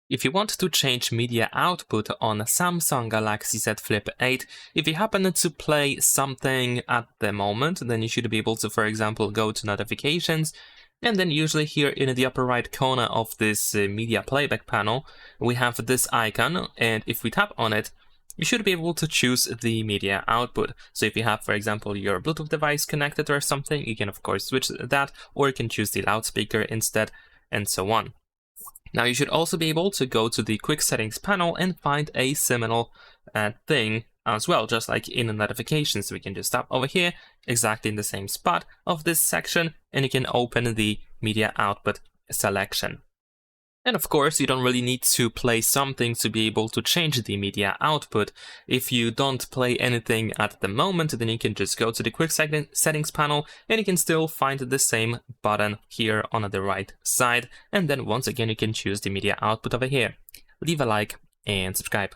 If you want to change media output on Samsung Galaxy Z Flip 8, if you happen to play something at the moment, then you should be able to, for example, go to notifications, and then usually here in the upper right corner of this media playback panel, we have this icon, and if we tap on it, you should be able to choose the media output. So if you have, for example, your Bluetooth device connected or something, you can of course switch that, or you can choose the loudspeaker instead, and so on. Now you should also be able to go to the quick settings panel and find a similar thing as well, just like in the notifications. We can just tap over here, exactly in the same spot of this section, and you can open the media output selection. And of course, you don't really need to play something to be able to change the media output. If you don't play anything at the moment, then you can just go to the quick settings panel and you can still find the same button here on the right side. And then once again, you can choose the media output over here. Leave a like and subscribe.